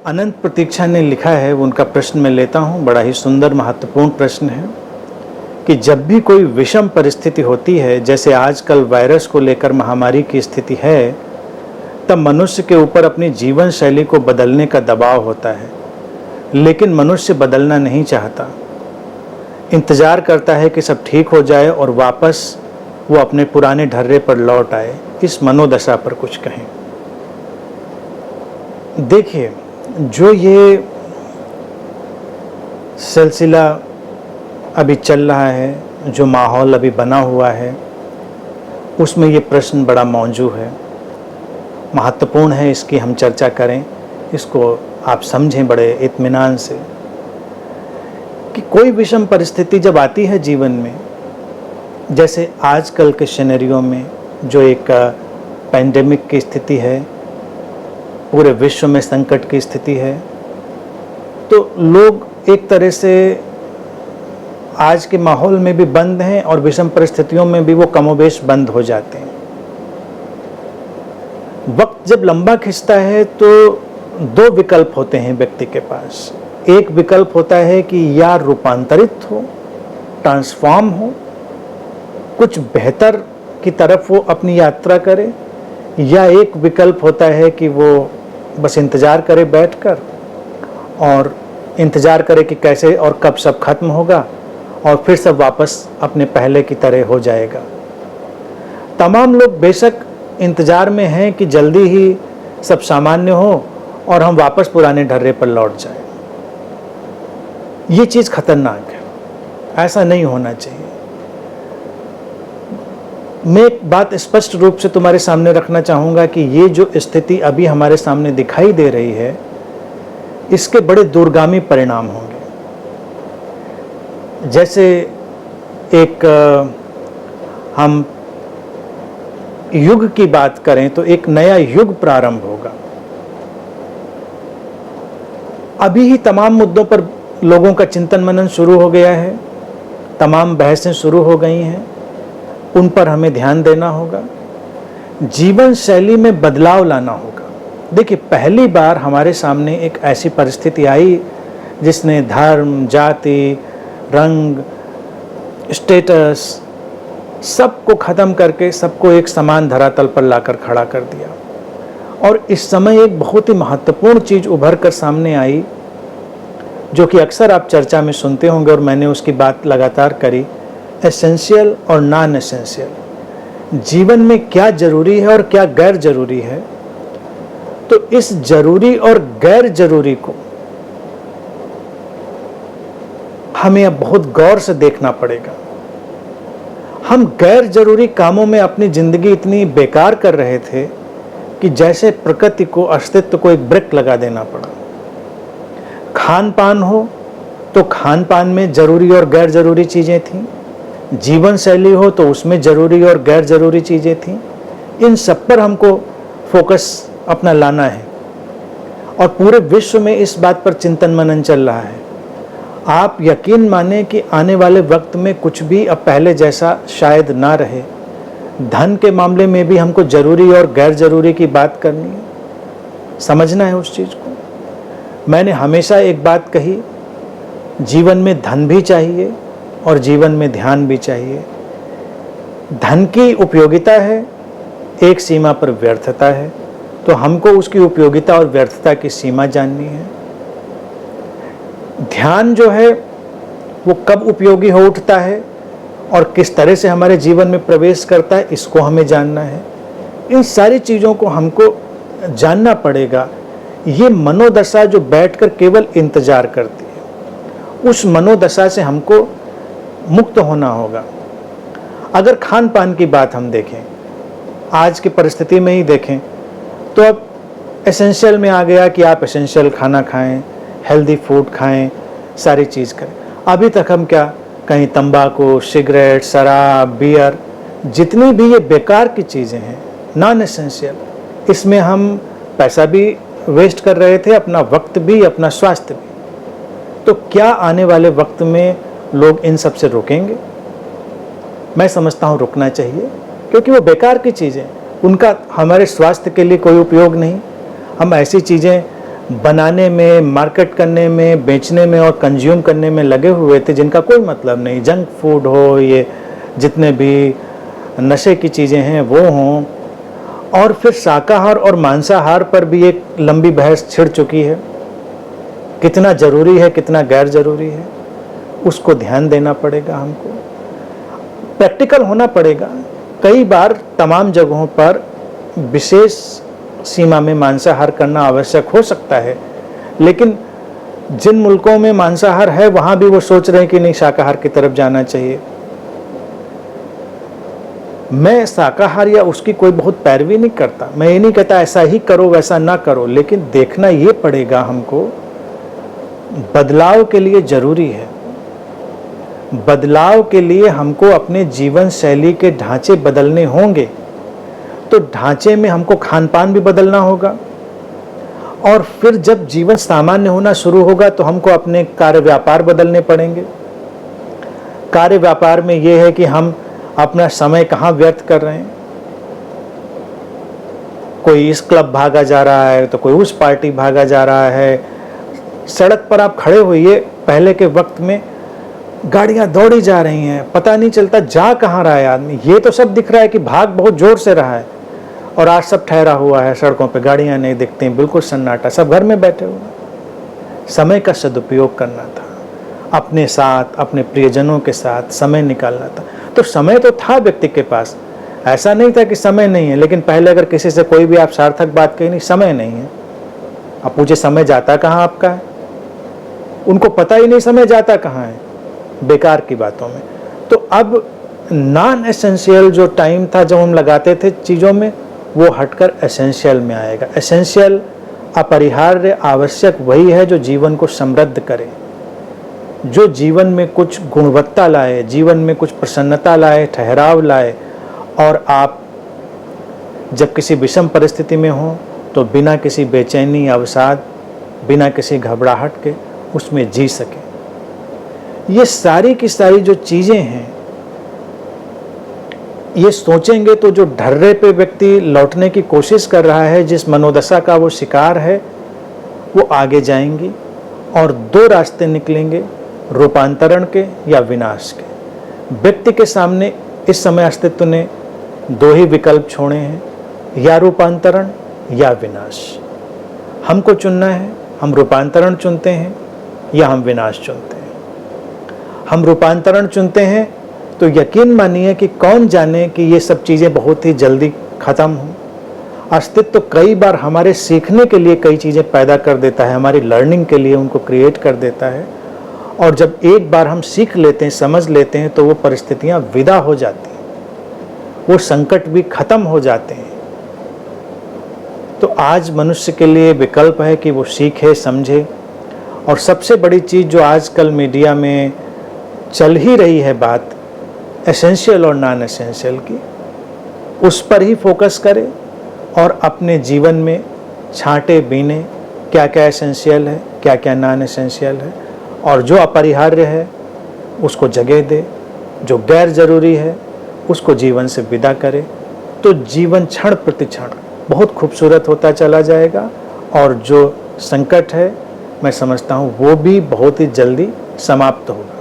अनंत प्रतीक्षा ने लिखा है, वो उनका प्रश्न मैं लेता हूँ। बड़ा ही सुंदर महत्वपूर्ण प्रश्न है कि जब भी कोई विषम परिस्थिति होती है, जैसे आजकल वायरस को लेकर महामारी की स्थिति है, तब मनुष्य के ऊपर अपनी जीवन शैली को बदलने का दबाव होता है। लेकिन मनुष्य बदलना नहीं चाहता, इंतज़ार करता है कि सब ठीक हो जाए और वापस वो अपने पुराने ढर्रे पर लौट आए। इस मनोदशा पर कुछ कहें। देखिए, जो ये सिलसिला अभी चल रहा है, जो माहौल अभी बना हुआ है, उसमें ये प्रश्न बड़ा मौजू है, महत्वपूर्ण है, इसकी हम चर्चा करें, इसको आप समझें बड़े इत्मीनान से कि कोई विषम परिस्थिति जब आती है जीवन में, जैसे आजकल के सिनेरियो में जो एक पैंडेमिक की स्थिति है, पूरे विश्व में संकट की स्थिति है, तो लोग एक तरह से आज के माहौल में भी बंद हैं और विषम परिस्थितियों में भी वो कमोबेश बंद हो जाते हैं। वक्त जब लंबा खिंचता है तो दो विकल्प होते हैं व्यक्ति के पास। एक विकल्प होता है कि या रूपांतरित हो, ट्रांसफॉर्म हो, कुछ बेहतर की तरफ वो अपनी यात्रा करे, या एक विकल्प होता है कि वो बस इंतज़ार करे बैठकर और इंतज़ार करे कि कैसे और कब सब खत्म होगा और फिर सब वापस अपने पहले की तरह हो जाएगा। तमाम लोग बेशक इंतज़ार में हैं कि जल्दी ही सब सामान्य हो और हम वापस पुराने ढर्रे पर लौट जाएं। ये चीज़ खतरनाक है, ऐसा नहीं होना चाहिए। मैं एक बात स्पष्ट रूप से तुम्हारे सामने रखना चाहूँगा कि ये जो स्थिति अभी हमारे सामने दिखाई दे रही है, इसके बड़े दूरगामी परिणाम होंगे। जैसे एक हम युग की बात करें तो एक नया युग प्रारंभ होगा। अभी ही तमाम मुद्दों पर लोगों का चिंतन मनन शुरू हो गया है, तमाम बहसें शुरू हो गई हैं, उन पर हमें ध्यान देना होगा। जीवन शैली में बदलाव लाना होगा। देखिए, पहली बार हमारे सामने एक ऐसी परिस्थिति आई जिसने धर्म, जाति, रंग, स्टेटस सबको ख़त्म करके सबको एक समान धरातल पर लाकर खड़ा कर दिया। और इस समय एक बहुत ही महत्वपूर्ण चीज़ उभर कर सामने आई, जो कि अक्सर आप चर्चा में सुनते होंगे और मैंने उसकी बात लगातार करी, एसेंशियल और नॉन एसेंशियल। जीवन में क्या जरूरी है और क्या गैर जरूरी है, तो इस जरूरी और गैर जरूरी को हमें अब बहुत गौर से देखना पड़ेगा। हम गैर जरूरी कामों में अपनी जिंदगी इतनी बेकार कर रहे थे कि जैसे प्रकृति को, अस्तित्व को एक ब्रेक लगा देना पड़ा। खान पान हो तो खान पान में जरूरी और गैर जरूरी चीजें थीं, जीवन शैली हो तो उसमें जरूरी और गैर जरूरी चीजें थीं। इन सब पर हमको फोकस अपना लाना है और पूरे विश्व में इस बात पर चिंतन मनन चल रहा है। आप यकीन माने कि आने वाले वक्त में कुछ भी अब पहले जैसा शायद ना रहे। धन के मामले में भी हमको जरूरी और गैर जरूरी की बात करनी है, समझना है उस चीज़ को। मैंने हमेशा एक बात कही, जीवन में धन भी चाहिए और जीवन में ध्यान भी चाहिए। धन की उपयोगिता है, एक सीमा पर व्यर्थता है, तो हमको उसकी उपयोगिता और व्यर्थता की सीमा जाननी है। ध्यान जो है वो कब उपयोगी हो उठता है और किस तरह से हमारे जीवन में प्रवेश करता है, इसको हमें जानना है। इन सारी चीज़ों को हमको जानना पड़ेगा। ये मनोदशा जो बैठकर केवल इंतजार करती है, उस मनोदशा से हमको मुक्त होना होगा। अगर खान पान की बात हम देखें, आज की परिस्थिति में ही देखें, तो अब एसेंशियल में आ गया कि आप एसेंशियल खाना खाएं, हेल्दी फूड खाएं, सारी चीज़ करें। अभी तक हम क्या, कहीं तंबाकू, सिगरेट, शराब, बियर, जितनी भी ये बेकार की चीज़ें हैं, नॉन एसेंशियल, इसमें हम पैसा भी वेस्ट कर रहे थे, अपना वक्त भी, अपना स्वास्थ्य भी। तो क्या आने वाले वक्त में लोग इन सब से रुकेंगे? मैं समझता हूँ रुकना चाहिए, क्योंकि वो बेकार की चीज़ें, उनका हमारे स्वास्थ्य के लिए कोई उपयोग नहीं। हम ऐसी चीज़ें बनाने में, मार्केट करने में, बेचने में और कंज्यूम करने में लगे हुए थे, जिनका कोई मतलब नहीं। जंक फूड हो, ये जितने भी नशे की चीज़ें हैं वो हों, और फिर शाकाहार और मांसाहार पर भी एक लंबी बहस छिड़ चुकी है। कितना ज़रूरी है, कितना गैर ज़रूरी है, उसको ध्यान देना पड़ेगा हमको, प्रैक्टिकल होना पड़ेगा। कई बार तमाम जगहों पर विशेष सीमा में मांसाहार करना आवश्यक हो सकता है, लेकिन जिन मुल्कों में मांसाहार है वहाँ भी वो सोच रहे हैं कि नहीं, शाकाहार की तरफ जाना चाहिए। मैं शाकाहार या उसकी कोई बहुत पैरवी नहीं करता, मैं ये नहीं कहता ऐसा ही करो वैसा ना करो, लेकिन देखना ये पड़ेगा हमको, बदलाव के लिए ज़रूरी है। बदलाव के लिए हमको अपने जीवन शैली के ढांचे बदलने होंगे, तो ढांचे में हमको खान पान भी बदलना होगा, और फिर जब जीवन सामान्य होना शुरू होगा तो हमको अपने कार्य व्यापार बदलने पड़ेंगे। कार्य व्यापार में ये है कि हम अपना समय कहाँ व्यर्थ कर रहे हैं। कोई इस क्लब भागा जा रहा है तो कोई उस पार्टी भागा जा रहा है। सड़क पर आप खड़े होइए, पहले के वक्त में गाड़ियां दौड़ी जा रही हैं, पता नहीं चलता जा कहाँ रहा है आदमी। ये तो सब दिख रहा है कि भाग बहुत जोर से रहा है, और आज सब ठहरा हुआ है, सड़कों पे गाड़ियां नहीं दिखती, बिल्कुल सन्नाटा, सब घर में बैठे हुए। समय का सदुपयोग करना था, अपने साथ, अपने प्रियजनों के साथ समय निकालना था। तो समय तो था व्यक्ति के पास, ऐसा नहीं था कि समय नहीं है। लेकिन पहले अगर किसी से कोई भी आप सार्थक बात कही, नहीं समय नहीं है, आप पूछे समय जाता कहाँ आपका है, उनको पता ही नहीं समय जाता कहाँ है, बेकार की बातों में। तो अब नॉन एसेंशियल जो टाइम था जब हम लगाते थे चीज़ों में, वो हटकर एसेंशियल में आएगा। एसेंशियल, अपरिहार्य, आवश्यक वही है जो जीवन को समृद्ध करे, जो जीवन में कुछ गुणवत्ता लाए, जीवन में कुछ प्रसन्नता लाए, ठहराव लाए। और आप जब किसी विषम परिस्थिति में हो तो बिना किसी बेचैनी, अवसाद, बिना किसी घबराहट के उसमें जी सके। ये सारी की सारी जो चीज़ें हैं, ये सोचेंगे तो जो ढर्रे पे व्यक्ति लौटने की कोशिश कर रहा है, जिस मनोदशा का वो शिकार है, वो आगे जाएंगी और दो रास्ते निकलेंगे, रूपांतरण के या विनाश के। व्यक्ति के सामने इस समय अस्तित्व ने दो ही विकल्प छोड़े हैं, या रूपांतरण या विनाश। हमको चुनना है, हम रूपांतरण चुनते हैं या हम विनाश चुनते हैं। हम रूपांतरण चुनते हैं तो यकीन मानिए कि कौन जाने कि ये सब चीज़ें बहुत ही जल्दी ख़त्म हों। अस्तित्व कई बार हमारे सीखने के लिए कई चीज़ें पैदा कर देता है, हमारी लर्निंग के लिए उनको क्रिएट कर देता है, और जब एक बार हम सीख लेते हैं, समझ लेते हैं, तो वो परिस्थितियाँ विदा हो जाती हैं, वो संकट भी खत्म हो जाते हैं। तो आज मनुष्य के लिए विकल्प है कि वो सीखे, समझे। और सबसे बड़ी चीज़ जो आजकल मीडिया में चल ही रही है बात, एसेंशियल और नॉन एसेंशियल की, उस पर ही फोकस करे और अपने जीवन में छांटे बीने क्या क्या एसेंशियल है, क्या क्या नॉन एसेंशियल है, और जो अपरिहार्य है उसको जगह दे, जो गैर ज़रूरी है उसको जीवन से विदा करे। तो जीवन क्षण प्रति क्षण बहुत खूबसूरत होता चला जाएगा, और जो संकट है मैं समझता हूँ वो भी बहुत ही जल्दी समाप्त होगा।